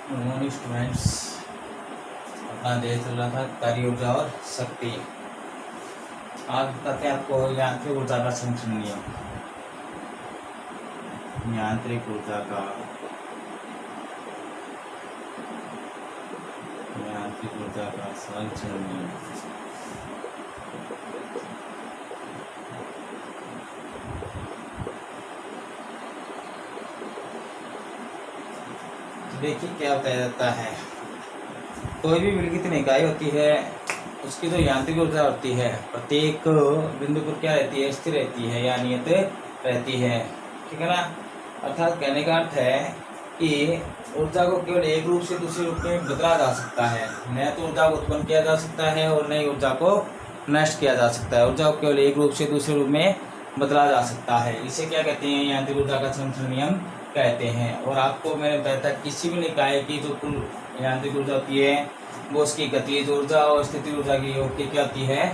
Morning students, अपना देश चल रहा था कार्य ऊर्जा और शक्ति। आज बताते हैं आपको यांत्रिक ऊर्जा का संरक्षण नियम। यांत्रिक ऊर्जा का संरक्षण नियम। देखिए क्या बताया जाता है। कोई भी विलगित इकाई होती है, उसकी जो यांत्रिक ऊर्जा होती है प्रत्येक बिंदु पर क्या रहती है, स्थिर रहती है या नियत रहती है। ठीक है ना। अर्थात कहने का अर्थ है कि ऊर्जा को केवल एक रूप से दूसरे रूप में बदला जा सकता है। नया तो ऊर्जा को उत्पन्न किया जा सकता है और नई ऊर्जा को नष्ट किया जा सकता है। ऊर्जा को केवल एक रूप से दूसरे रूप में बदला जा सकता है। इसे क्या कहते हैं, यांत्रिक ऊर्जा का संरक्षण नियम कहते हैं। और आपको मैंने बताया था किसी भी निकाय की जो कुल यांत्रिक ऊर्जा होती है वो उसकी गतिज ऊर्जा और स्थितिज ऊर्जा की योग की क्या होती है,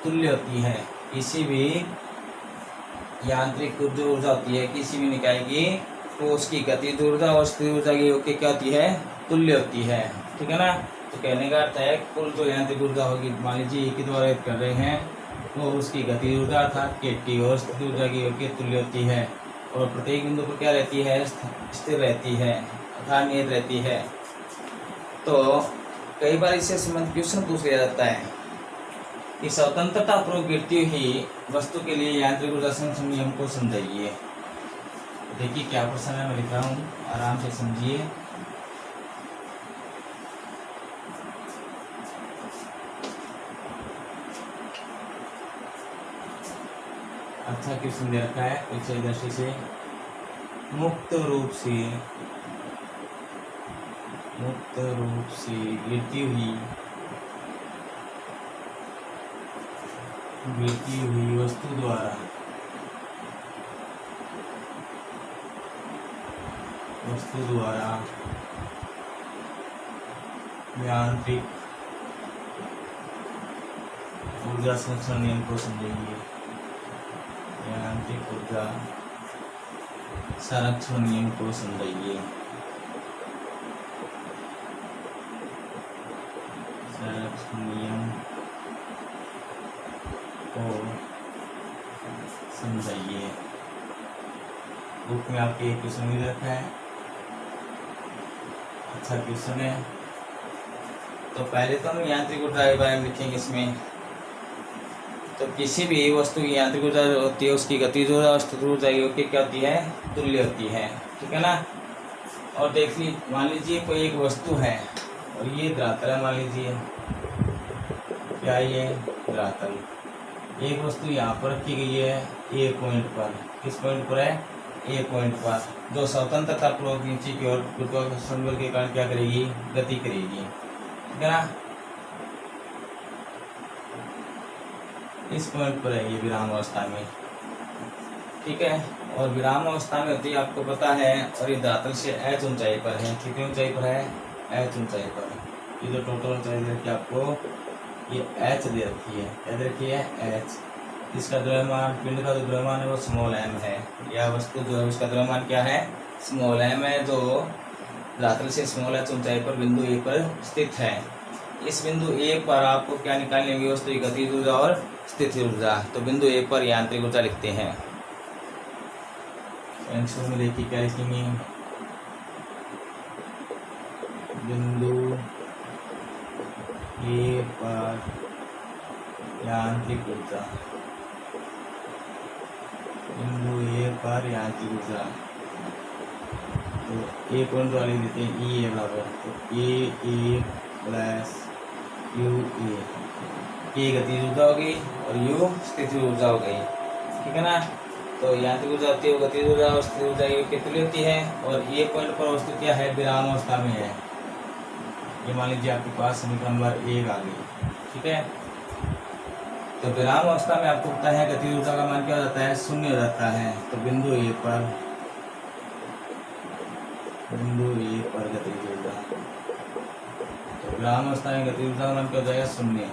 तुल्य होती है। किसी भी यांत्रिक जो ऊर्जा होती है किसी भी निकाय की, तो उसकी गतिज ऊर्जा और स्थितिज ऊर्जा की योग की क्या होती है, तुल्य होती है। ठीक है ना। तो कहने का अर्थ है कुल जो यांत्रिक ऊर्जा होगी, मान लीजिए एक ही द्वारा कर रहे हैं, वो उसकी गतिज ऊर्जा अर्थात की और स्थितिज ऊर्जा की योग की तुल्य होती है। और प्रत्येक बिंदु पर क्या रहती है, स्थिर रहती है अर्थात नियत रहती है। तो कई बार इससे संबंधित क्वेश्चन पूछ लिया जाता है कि स्वतंत्रता पूर्वक गिरती हुई वस्तु के लिए यांत्रिक ऊर्जा संरक्षण नियम को समझाइए। देखिए क्या प्रश्न है, मैं लिख रहा हूँ, आराम से समझिए। अच्छा क्वेश्चन दे रखा है पीछे दृष्टि से, मुक्त रूप से गिरती हुई वस्तु द्वारा यांत्रिक ऊर्जा संरक्षण नियम को समझेंगे। यांत्रिक ऊर्जा संरक्षण नियम को समझाइए। संरक्षण नियम को समझाइए। बुक में आपके एक क्वेश्चन भी रखा है, अच्छा क्वेश्चन है। तो पहले तो हम यांत्रिक ऊर्जा के बारे में लिखेंगे इसमें। तो किसी भी वस्तु की यांत्रिक ऊर्जा होती है उसकी गतिज ऊर्जा और स्थितिज ऊर्जा की क्या होती है, तुल्य होती है। ठीक है ना। और देखिए मान लीजिए कोई एक वस्तु है और ये धरातल है, मान लीजिए क्या ये धरातल, एक वस्तु यहाँ पर रखी गई है ए पॉइंट पर। किस पॉइंट पर है, ए पॉइंट पर, जो स्वतंत्रता पूर्वक नीचे की ओर गुरुत्वाकर्षण बल के कारण क्या करेगी, गति करेगी। ठीक है ना। इस पॉइंट पर है ये विराम अवस्था में। ठीक है। और विराम अवस्था में होती है आपको पता है, और ये धरातल से h ऊंचाई पर है। कितनी ऊंचाई पर है, h ऊंचाई पर। ये जो टोटल ऊंचाई दे रखी है आपको, ये h दे रखी है, क्या दे रखी है, h। इसका द्रव्यमान, पिंड का जो द्रव्यमान है वो स्मॉल m है। यह वस्तु जो है उसका द्रव्यमान क्या है, स्मॉल m है, जो धरातल से स्मॉल h ऊंचाई पर बिंदु ए पर स्थित है। इस बिंदु ए पर आपको क्या निकालनी होगी, वस्तु की गतिज ऊर्जा और स्थितिज ऊर्जा। तो बिंदु ए पर यांत्रिक ऊर्जा लिखते हैं। आंसर में देखिए क्या लिखेंगे, बिंदु ए पर यांत्रिक ऊर्जा, बिंदु ए पर यांत्रिक ऊर्जा। तो ए पॉइंट वाले देते हैं ई ए बराबर, तो ए प्लस यू ए गतिज ऊर्जा हो गई और यू स्थितिज ऊर्जा हो गई। ठीक है ना। तो यांत्रिक ऊर्जा होती है वो गतिज ऊर्जा और स्थितिज ऊर्जा की तुल्य होती है। और ये पॉइंट पर वस्तु क्या है, विराम अवस्था में है। ये मान लीजिए आपके पास समीकरण नंबर 1 आ गई। ठीक है। तो विराम अवस्था में आपको पता है गतिज ऊर्जा का मान क्या हो जाता है, 0 हो जाता है। तो बिंदु ए पर गतिज ऊर्जा, तो विराम अवस्था में गतिज ऊर्जा का मान क्या हो जाएगा, 0।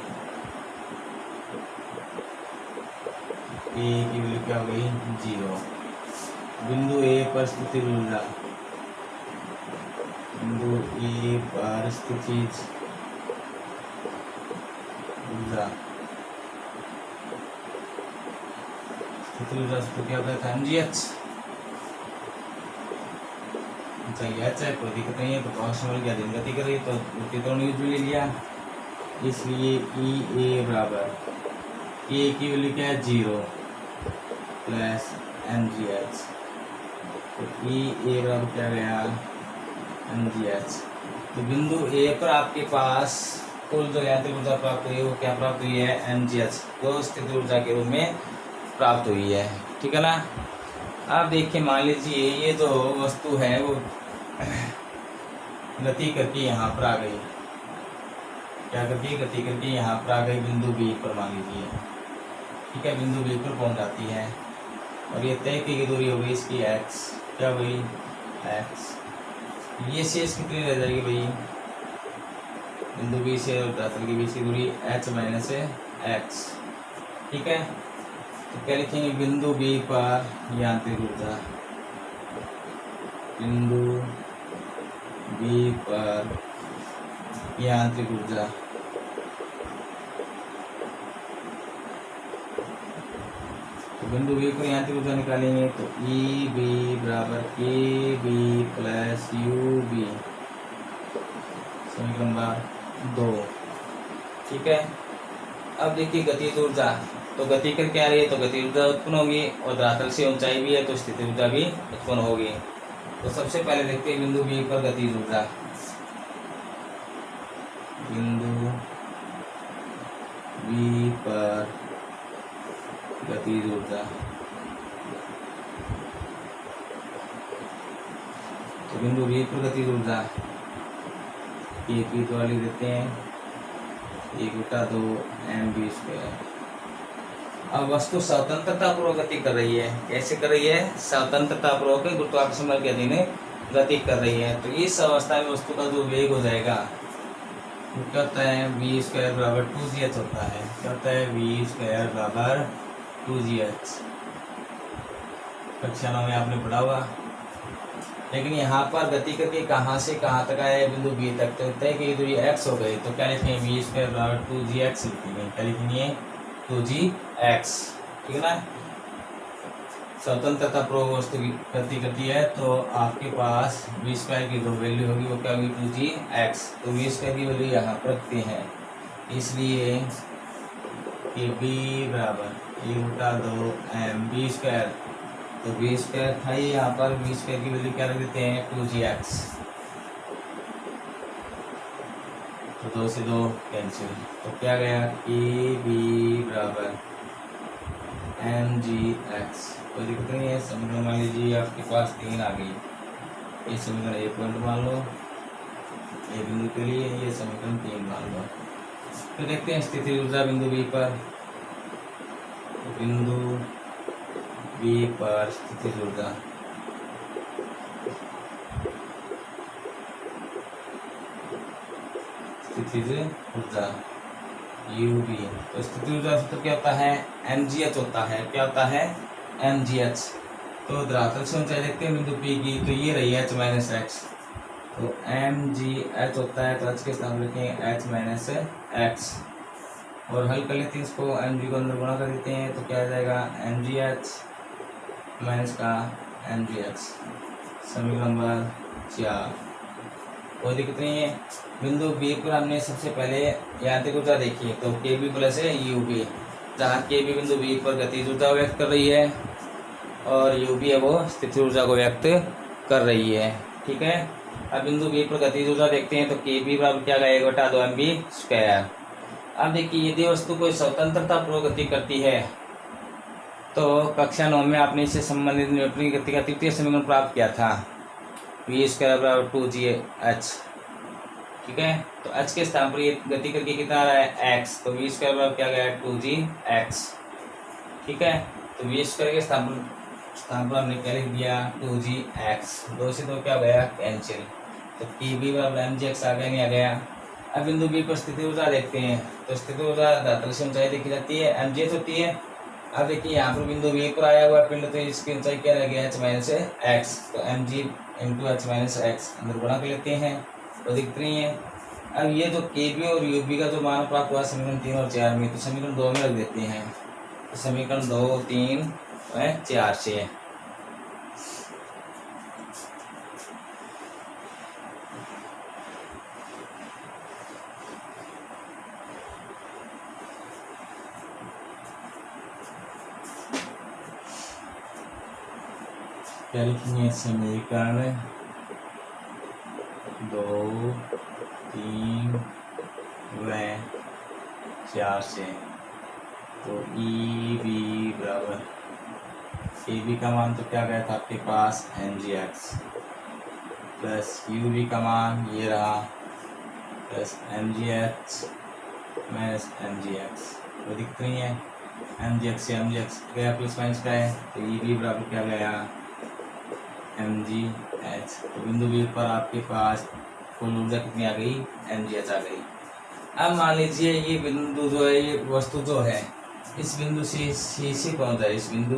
ए की वैल्यू क्या हो गई, 0। बिंदु ए पर स्थितिज ऊर्जा, बिंदु ए पर स्थितिज ऊर्जा, स्थितिज ऊर्जा से क्या होता है mgh। चाहिए अच्छा कोई दिक्कत नहीं है, तो फंक्शनल क्या दिन गति कर रही है तो गति दोनों यूज ले लिया, इसलिए ई ए बराबर ए की वैल्यू क्या है 0 प्लस एम जी एच, तो ई ए बराबर क्या गया एम जी एच। तो बिंदु ए पर आपके पास कुल जो यांत्रिक ऊर्जा प्राप्त हुई है वो क्या प्राप्त हुई है एम जी एच, जो स्थिति ऊर्जा के रूप में प्राप्त हुई है, ठीक है ना। आप देखिए मान लीजिए ये जो वस्तु है वो गति करके यहाँ पर आ गई, क्या करके गति करके यहाँ पर आ गई बिंदु बी पर मान लीजिए, ठीक है, बिंदु बी पर पहुँच जाती है और ये तय की दूरी हो गई इसकी x, क्या हुई x, ये शेष कितनी रह जाएगी भाई बिंदु बी से और दरअसल की बीच की दूरी h माइनस x, ठीक है। तो क्या लिखेंगे बिंदु बी पर यांत्रिक ऊर्जा, बिंदु बी पर यांत्रिक ऊर्जा, तो बिंदु बी पर यांत्रिक ऊर्जा निकालेंगे तो ई बी बराबर के बी प्लस यू बी, समीकरण नंबर 2, ठीक है। अब देखिए गतिज ऊर्जा, तो गति कर क्या रही है तो गति ऊर्जा उत्पन्न होगी और धरातल से ऊंचाई भी है तो स्थिति ऊर्जा भी उत्पन्न होगी। तो सबसे पहले देखते हैं बिंदु बी पर गतिज ऊर्जा, बिंदु बी पर गतिज ऊर्जा, तो बिंदु बी पर गतिज ऊर्जा ये पी द्वारा लिख देते हैं 1/2 mv²। अब वस्तु स्वतंत्रता पूर्वक गति कर रही है, कैसे कर रही है स्वतंत्रता पूर्वक गुरुत्वाकर्षण बल के अधीन गति कर रही है। तो इस अवस्था में वस्तु का जो वेग हो जाएगा वो क्या होता है v² बराबर 2gh होता है, क्या होता है v² बराबर 2gh, कक्षा में आपने पढ़ा हुआ। लेकिन यहाँ पर गति करके कहाँ से कहाँ तक आया है बिंदु बी तक, तो तय की दूरी x हो गई, तो क्या लिखेंगे v² बराबर 2gx लिखेंगे, क्या लिखेंगे 2gx, ठीक है ना। स्वतंत्रता पूर्वक वस्तु गति करती है तो आपके पास v² की जो वैल्यू होगी वो क्या होगी 2gx, तो v² की वैल्यू यहाँ पर रखते हैं, इसलिए कि b बराबर 1/2 mv², तो v² था ही यहाँ पर, v² की वैल्यू क्या रख देते हैं 2gx, तो 2 से 2 कैंसिल, तो क्या गया कि b बराबर mgx, कोई दिक्कत नहीं है। समीकरण मान लीजिए आपके पास 3 आ गई, ये समीकरण 1 पॉइंट मान लो, ये बिंदु के लिए ये समीकरण 3 मान लो। तो देखते हैं स्थिति ऊर्जा बिंदु बी पर, तो बिंदु बी पर स्थिति ऊर्जा, स्थितिज ऊर्जा UB, तो स्थिति ऊर्जा सूत्र क्या होता है mgh होता है, क्या होता है mgh। तो धरातल से ऊंचाई देखते हैं बिंदु P की, तो ये रही h माइनस x, तो mgh होता है, तो h के स्थान लिखेंगे h माइनस x और हल कर लेते हैं इसको, mg को अंदर गुणा कर देते हैं तो क्या आ जाएगा mgh माइनस का mgx, समीकरण नंबर 4, कोई दिक्कत नहीं है। बिंदु बी पर हमने सबसे पहले यांत्रिक ऊर्जा देखी है, तो के बी प्लस है यू बी, जहाँ के बी बिंदु बी पर गतिज ऊर्जा व्यक्त कर रही है और यू बी है वो स्थिति ऊर्जा को व्यक्त कर रही है, ठीक है। अब बिंदु बी पर गतिज ऊर्जा देखते हैं तो के बी बराबर क्या गया 1/2 mv²। अब देखिए यदि वस्तु कोई स्वतंत्रता पूर्वक गति करती है तो कक्षा 9 में आपने इससे संबंधित न्यूटन की गति का तृतीय समीकरण प्राप्त किया था, v² बराबर 2gh, ठीक है। तो h के स्थान पर ये गति करके कितना आ रहा है x, तो v² बराबर क्या गया 2gx, ठीक है। तो v² के स्थान पर हमने क्या लिख दिया 2gx, 2 से 2 क्या गया कैंसिल, तो pb बराबर mgx आ गया नहीं आ गया। अब बिंदु बी पर स्थिति ऊर्जा देखते हैं, तो स्थिति ऊर्जा धरातल से ऊंचाई देखी जाती है mgh होती है, अब देखिए यहाँ पर बिंदु वी पर आया हुआ पिंड, तो इसकी ऊंचाई क्या रह गया, h माइनस एक्स, तो M G into H minus X अंदर गुणा कर लेते हैं, तो दिखती नहीं है। अब ये जो के बी और यू बी का जो मान प्राप्त हुआ समीकरण 3 और 4 में, तो समीकरण 2 में रख देते हैं, तो समीकरण 2, 3 व 4 से क्या लिखेंगे, समीकरण 2, 3 व 4 से, तो ई बी बराबर ए बी का मान तो क्या गया था आपके पास m g x, plus u b का मान ये रहा, प्लस एम जी h minus m g x, वो दिख रही है, एम जी एक्स से एम जी एक्स गया, प्लस माइनस का है, तो ई बी बराबर क्या गया एम जी एच। तो बिंदु बी पर आपके पास कुल ऊर्जा कितनी आ गई, एम जी एच आ गई। अब मान लीजिए ये बिंदु जो है, ये वस्तु जो है इस बिंदु से सी से पहुंच जाए, इस बिंदु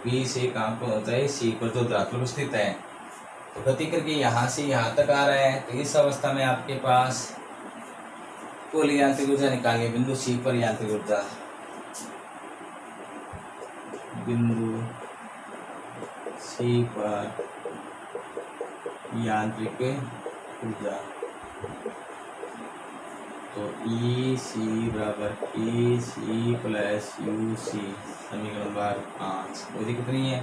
बी से कहाँ पहुंच जाए, सी पर जो धरातल स्थित है, तो गति करके यहाँ से यहाँ तक आ रहा है, तो इस अवस्था में आपके पास कुल यांत्रिक ऊर्जा निकालिए बिंदु सी पर, यांत्रिक ऊर्जा बिंदु सी पर यांत्रिक ऊर्जा, तो ई सी बराबर ई सी प्लस यू सी, समीकरण नंबर 5, गति कितनी है।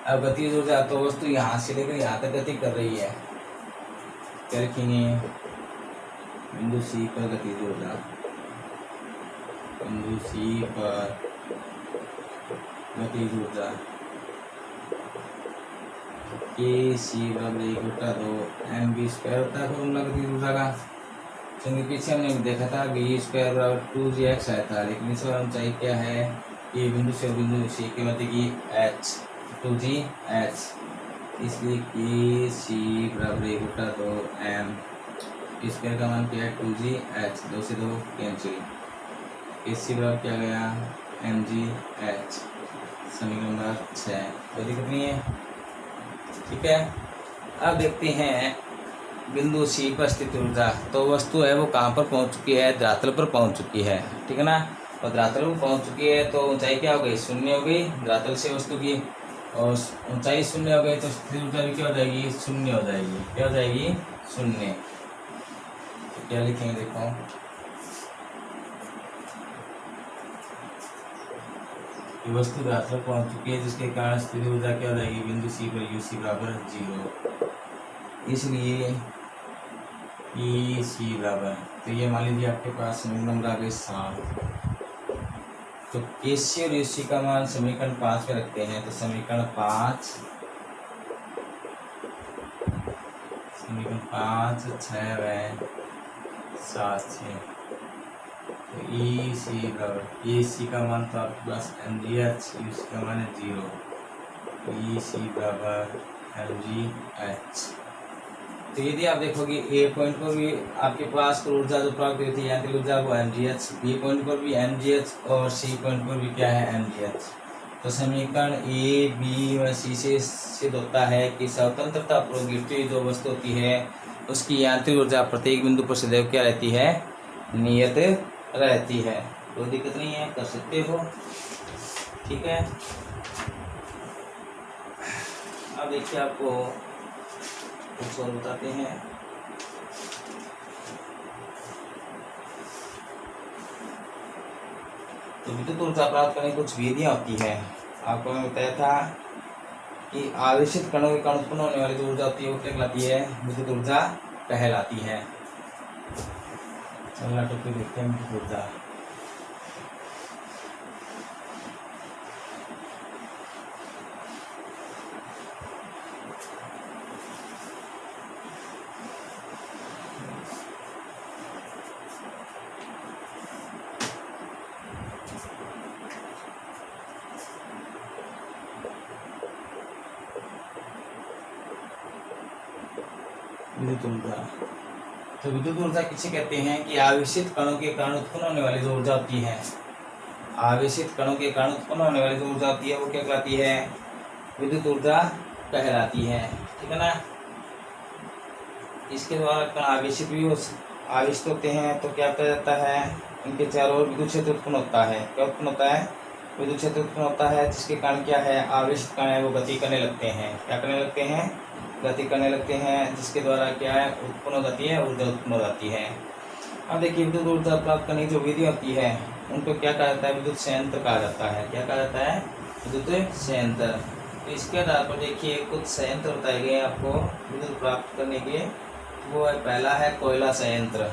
अब गतिज ऊर्जा, तो वस्तु यहाँ से लेकर यहाँ तक गति कर रही है, क्या लिखेंगे, बिंदु सी पर गतिज ऊर्जा, बिंदु सी पर गतिज ऊर्जा के सी बराबर 1/2 एम बी स्क्वायर होता है फॉर्मूला गतिज ऊर्जा का। क्योंकि पीछे हमने देखा था बी स्क्वायर बराबर 2 जी एक्स आया था, लेकिन इस बार हम चाहिए क्या है, ये बिंदु से बिंदु सी के मध्य की एच 2 जी एच, इसलिए के सी बराबर 1/2 एम स्क्वायर का मान क्या है 2 जी एच, 2 से 2 कैंसिल, के सी बराबर क्या गया एम जी एच, समीकरण नंबर 6, कोई दिक्कत नहीं है, ठीक है। अब देखते हैं बिंदु सी पर स्थित ऊर्जा, तो वस्तु है वो कहाँ पर पहुँच चुकी है, धरातल पर पहुँच चुकी है, ठीक है ना, और धरातल पर पहुँच चुकी है, तो ऊंचाई क्या हो गई, 0 हो गई धरातल से वस्तु की, और ऊंचाई 0 हो गई, तो स्थित ऊर्जा भी क्या हो जाएगी, 0 हो जाएगी, क्या हो जाएगी 0, तो क्या लिखेंगे देखो, वस्तु धरातल पहुँच चुकी है, जिसके कारण स्थित ऊर्जा क्या हो जाएगी, बिंदु सी पर यू सी बराबर 0, इसलिए ई सी बराबर, तो ये मान लीजिए आपके पास समीकरण नंबर आ गए 7, तो के सी और यू सी का मान समीकरण 5 में रखते हैं, तो समीकरण 5 6 व 7 से, तो ई सी बराबर, ई सी का मान तो आपके पास m ji H, you see का मान है 0, तो ई सी बराबर एम जी एच। तो यदि आप देखोगे ए पॉइंट पर भी आपके पास कुल ऊर्जा जो प्राप्त हुई थी यांत्रिक ऊर्जा वो एम जी एच, बी पॉइंट पर भी एम जी एच, और सी पॉइंट पर भी क्या है एम जी एच। तो समीकरण ए बी व सी से सिद्ध होता है कि स्वतंत्रता पूर्वक गिरती हुई जो वस्तु होती है उसकी यांत्रिक ऊर्जा प्रत्येक बिंदु पर सदैव क्या रहती है, नियत रहती है, कोई दिक्कत नहीं है, कर सकते हो, ठीक है। अब देखिए आपको कुछ और बताते हैं, तो विद्युत ऊर्जा प्राप्त करने की कुछ विधियां होती है। आपको मैं बताया था कि आवेशित कणों के कारण उत्पन्न होने वाली जो ऊर्जा होती है वो क्या कहलाती है, विद्युत ऊर्जा कहलाती है। अगला टॉपिक देखते हैं विद्युत ऊर्जा। विद्युत ऊर्जा, तो विद्युत ऊर्जा किसे कहते हैं कि आवेशित कणों के कारण उत्पन्न होने वाली जो ऊर्जा होती है, आवेशित कणों के कारण उत्पन्न होने वाली जो ऊर्जा होती है वो क्या कहलाती है? विद्युत ऊर्जा कहलाती है। ठीक है ना। इसके द्वारा कण आवेशित होते हैं तो क्या कहा जाता है? इनके चारों ओर विद्युत क्षेत्र उत्पन्न होता है। क्या उत्पन्न होता है? विद्युत क्षेत्र उत्पन्न होता है, जिसके कारण क्या है? आवेशित कण है वो गति करने लगते हैं। क्या करने लगते हैं? गति करने लगते हैं, जिसके द्वारा क्या है? उत्पन्न हो जाती है, ऊर्जा उत्पन्न हो जाती है। अब देखिए, विद्युत ऊर्जा प्राप्त करने की जो विधि होती है उनको क्या कहा जाता है? विद्युत संयंत्र कहा जाता है। क्या कहा जाता है? विद्युत संयंत्र। तो इसके आधार पर देखिए कुछ संयंत्र बताए गए आपको विद्युत प्राप्त करने के। वो है, पहला है कोयला संयंत्र।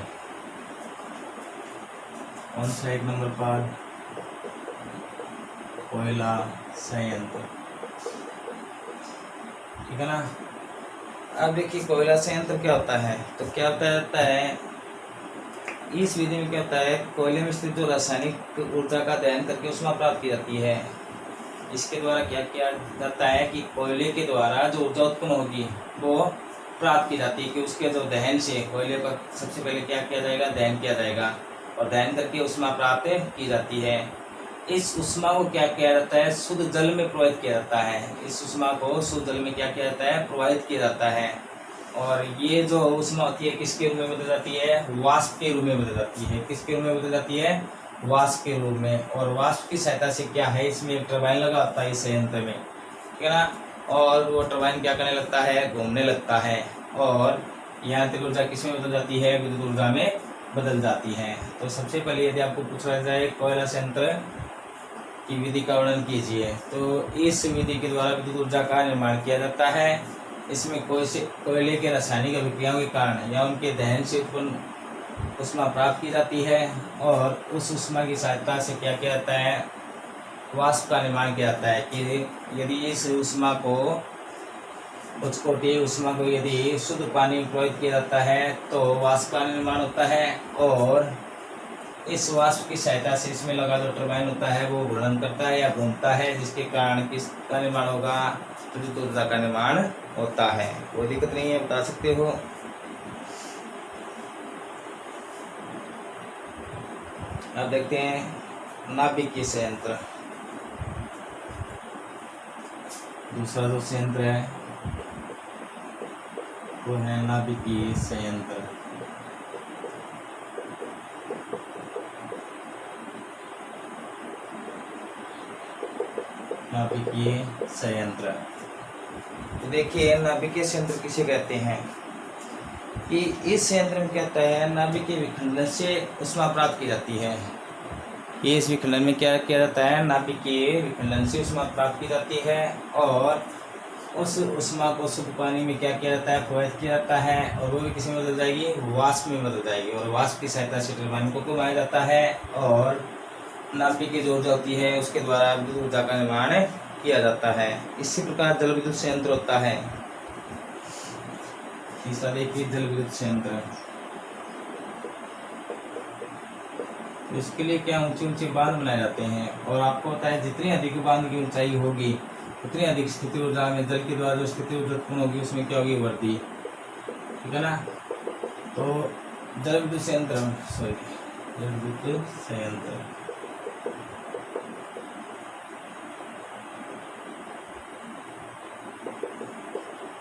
ऑन स्लाइड नंबर पर कोयला संयंत्र। ठीक है ना। अब देखिए कोयला संयंत्र क्या होता है? तो क्या होता है इस विधि में क्या होता है? कोयले में स्थित जो रासायनिक ऊर्जा का दहन करके ऊष्मा प्राप्त की जाती है। इसके द्वारा क्या किया जाता है कि कोयले के द्वारा जो ऊर्जा उत्पन्न होगी वो प्राप्त की जाती है कि उसके जो दहन से कोयले पर सबसे पहले क्या किया जाएगा? दहन किया जाएगा और दहन करके ऊष्मा प्राप्त की जाती है। इस ऊष्मा को क्या किया जाता है? शुद्ध जल में प्रवाहित किया जाता है। इस ऊष्मा को शुद्ध जल में क्या किया जाता है? प्रवाहित किया जाता है। और ये जो ऊष्मा होती है किसके रूप में बदल जाती है? वाष्प के रूप में बदल जाती है। किसके रूप में बदल जाती है? वाष्प के रूप में। और वाष्प की सहायता से क्या है? इसमें एक टरबाइन लगा होता है इस संयंत्र में। ठीक है ना। और वो टरबाइन क्या करने लगता है? घूमने लगता है। और यांत्रिक ऊर्जा किसमें बदल जाती है? विद्युत ऊर्जा में बदल जाती है। तो सबसे पहले यदि आपको पूछा जाए कोयला संयंत्र की विधि का वर्णन कीजिए, तो इस विधि के द्वारा विद्युत ऊर्जा का निर्माण किया जाता है। इसमें कोयले के रासायनिक अभिक्रियाओं के कारण या उनके दहन से उत्पन्न ऊष्मा प्राप्त की जाती है और उस ऊष्मा की सहायता से क्या किया जाता है? वाष्प का निर्माण किया जाता है। कि यदि इस ऊष्मा को उच्चकोटि ऊष्मा को यदि शुद्ध पानी में प्रवाहित किया जाता है तो वाष्प का निर्माण होता है। और इस वाष्प की सहायता से इसमें लगा जो टरबाइन होता है वो घूर्णन करता है या घूमता है, जिसके कारण किसका निर्माण होगा? विद्युत ऊर्जा का निर्माण होता है। कोई दिक्कत नहीं है, बता सकते हो। अब देखते हैं नाभिकीय संयंत्र। दूसरा जो संयंत्र है वो है नाभिकीय संयंत्र। नाभिकीय संयंत्र। तो देखिए नाभिकीय संयंत्र किसे कहते हैं? कि इस संयंत्र में क्या होता है? नाभिकीय विखंडन से ऊष्मा प्राप्त की जाती है। ये इस विखंडन में क्या किया जाता है? नाभिकीय विखंडन से ऊष्मा प्राप्त की जाती है और उस ऊष्मा को शुद्ध पानी में क्या किया जाता है? प्रवाहित किया जाता है और वो भी किस में बदल जाएगी? वाष्प में बदल जाएगी। और वाष्प की सहायता से टरबाइन को घुमाया जाता है और नाभिकीय जो ऊर्जा होती है उसके द्वारा विद्युत ऊर्जा का निर्माण किया जाता है। इसी प्रकार जल विद्युत संयंत्र होता है। तीसरा देखिए जल विद्युत संयंत्र। इसके लिए क्या ऊंचे ऊंचे बांध बनाए जाते हैं और आपको पता है जितनी अधिक बांध की ऊंचाई होगी उतनी अधिक स्थिति ऊर्जा में जल के द्वारा जो स्थिति ऊर्जा उत्पन्न होगी उसमें क्या होगी? वृद्धि। ठीक है ना। तो जल विद्युत संयंत्र जल विद्युत संयंत्र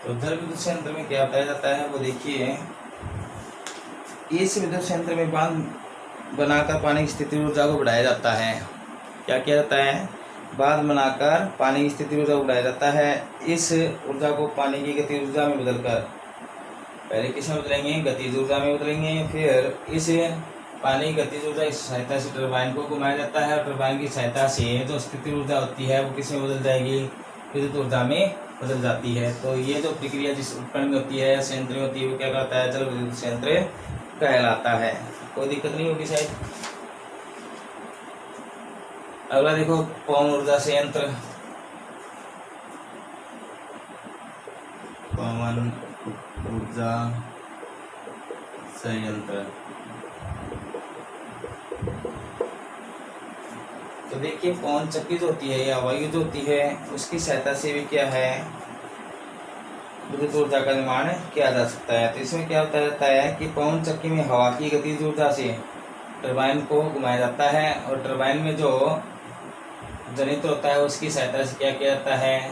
तो जल विद्युत संयंत्र में क्या बताया जाता है वो देखिए। इस विद्युत संयंत्र में बांध बनाकर पानी की स्थिति ऊर्जा को बढ़ाया जाता है। क्या किया जाता है? बांध बनाकर पानी की स्थिति ऊर्जा को बढ़ाया जाता है। इस ऊर्जा को पानी की गति ऊर्जा में बदलकर पहले किस में बदलेंगे? गतिज ऊर्जा में बदलेंगे। फिर इस पानी की गतिज ऊर्जा की सहायता से टरबाइन को घुमाया जाता है और टरबाइन की सहायता से जो स्थिति ऊर्जा होती है वो किस में बदल जाएगी? विद्युत ऊर्जा में बदल जाती है। तो ये जो प्रक्रिया जिस उपकरण में होती है, संयंत्र में होती है, वो क्या कहता है? जल विद्युत संयंत्र कहलाता है। कोई दिक्कत नहीं होगी शायद। अगला देखो पवन ऊर्जा संयंत्र। पवन ऊर्जा संयंत्र। तो देखिए पवन चक्की जो होती है या वायु जो होती है उसकी सहायता से भी क्या है? विद्युत ऊर्जा का निर्माण किया जा सकता है। तो इसमें क्या बताया जाता है कि पवन चक्की में हवा की गतिज ऊर्जा से टरबाइन को घुमाया जाता है और टरबाइन में जो जनित होता है उसकी सहायता से क्या किया जाता है,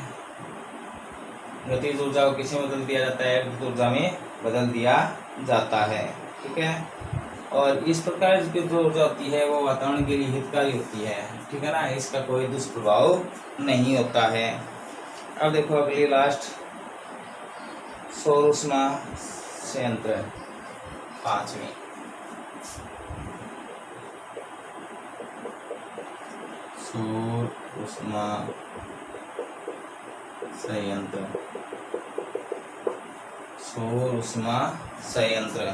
गतिज ऊर्जा को किसी में बदल दिया जाता है, विद्युत ऊर्जा में बदल दिया जाता है। ठीक है, और इस प्रकार की जो ऊर्जा होती है वो वातावरण के लिए हितकारी होती है। ठीक है ना, इसका कोई दुष्प्रभाव नहीं होता है। अब देखो अगली लास्ट, सौर ऊष्मा संयंत्र 5वीं। सौर ऊष्मा संयंत्र, सौर ऊष्मा संयंत्र।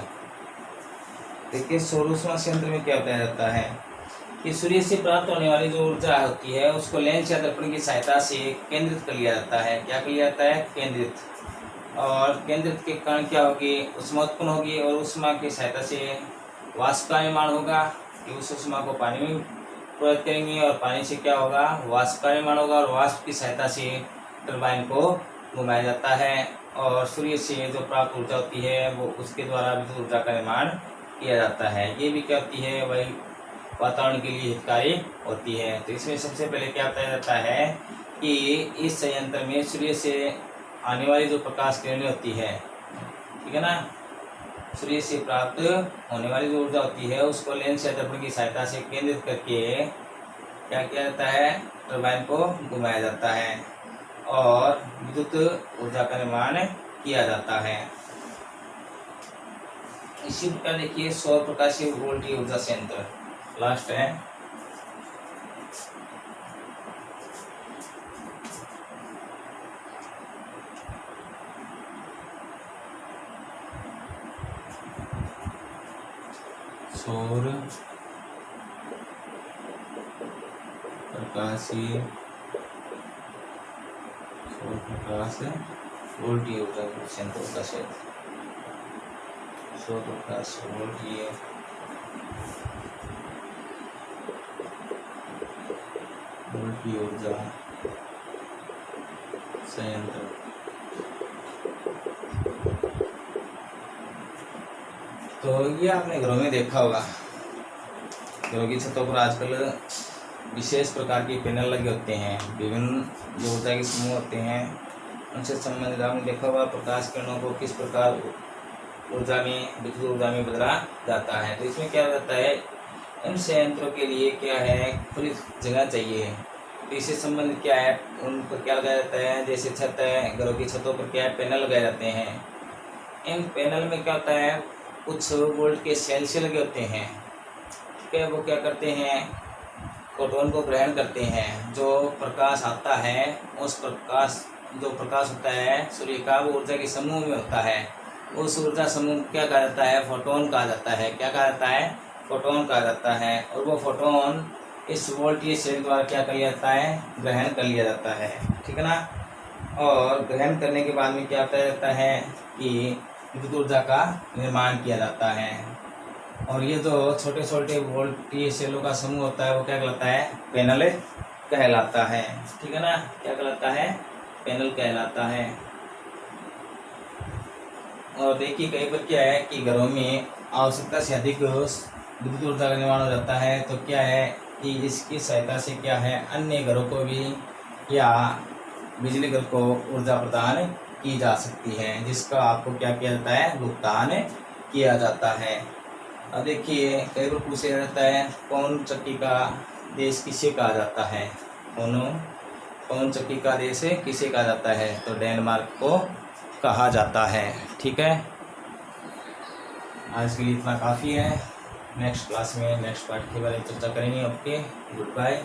देखिए सौर ऊष्मा संयंत्र में क्या बताया जाता है कि सूर्य से प्राप्त होने वाली जो ऊर्जा होती है उसको लेंस या दर्पण की सहायता से केंद्रित कर लिया जाता है। क्या कर लिया जाता है, केंद्रित। और केंद्रित के कारण क्या होगी, ऊष्मा उत्पन्न होगी और ऊष्मा की सहायता से वाष्प का निर्माण होगा कि उस ऊष्मा को पानी में प्रयोग करेंगे और पानी से क्या होगा, वाष्प का निर्माण होगा और वाष्प की सहायता से टरबाइन को घुमाया जाता है और सूर्य से जो प्राप्त ऊर्जा होती है वो उसके द्वारा विद्युत ऊर्जा का निर्माण किया जाता है। ये भी क्या होती है, वही वातावरण के लिए हितकारी होती है। तो इसमें सबसे पहले क्या बताया जाता है कि इस संयंत्र में सूर्य से आने वाली जो प्रकाश किरणें होती है, ठीक है ना, सूर्य से प्राप्त होने वाली जो ऊर्जा होती है उसको लेंस या दर्पण की सहायता से केंद्रित करके क्या किया जाता है, टरबाइन को घुमाया जाता है और विद्युत ऊर्जा का निर्माण किया जाता है। इसी प्रकार देखिए सौर प्रकाशीय वोल्टीय ऊर्जा संयंत्र लास्ट है। सौर प्रकाशीय वोल्टीय ऊर्जा संयंत्र का क्षेत्र, सौर प्रकाश वोल्टीय ऊर्जा संयंत्र। तो ये आपने घरों में देखा होगा, घरों की छतों पर आजकल विशेष प्रकार के पैनल लगे होते हैं, विभिन्न जो ऊर्जा के समूह होते हैं उनसे संबंधित आपने देखा होगा प्रकाश किरणों को किस प्रकार ऊर्जा में, विद्युत ऊर्जा में बदला जाता है। तो इसमें क्या होता है, इन संयंत्रों के लिए क्या है, खुली जगह चाहिए। तो इससे संबंधित क्या है, उन पर क्या लगाया जाता है, जैसे छत है, घरों की छतों पर क्या है, पैनल लगाए जाते हैं। इन पैनल में क्या होता है, कुछ वोल्ट के सेल से लगे होते हैं। ठीक है, वो क्या करते हैं, फोटोन को ग्रहण करते हैं। जो प्रकाश आता है उस प्रकाश, जो प्रकाश होता है सूर्य का, वो ऊर्जा के समूह में होता है। उस ऊर्जा समूह क्या कहा जाता है, फोटोन कहा जाता है। क्या कहा जाता है, फोटोन कहा जाता है। और वो फोटोन इस वोल्टीय सेल द्वारा क्या कर लिया जाता है, ग्रहण कर लिया जाता है। ठीक है ना, और ग्रहण करने के बाद में क्या बताया जाता है कि विद्युत ऊर्जा का निर्माण किया जाता है। और ये जो छोटे छोटे वोल्टीय सेलों का समूह होता है वो क्या कहलाता है, पैनल कहलाता है। ठीक है ना, क्या कहलाता है, पैनल कहलाता है। और देखिए कई बार क्या है कि घरों में आवश्यकता से अधिक विद्युत ऊर्जा का निर्माण हो जाता है, तो क्या है कि इसकी सहायता से क्या है, अन्य घरों को भी या बिजली घर को ऊर्जा प्रदान की जा सकती है, जिसका आपको क्या किया जाता है, भुगतान किया जाता है। अब देखिए कई बार पूछा जाता है कौन चक्की का देश किसे कहा जाता है, कौन चक्की का देश किसे कहा जाता है, तो डेनमार्क को कहा जाता है। ठीक है, आज के लिए इतना काफ़ी है। नेक्स्ट क्लास में नेक्स्ट पार्ट के बारे में चर्चा करेंगे। Okay, good bye.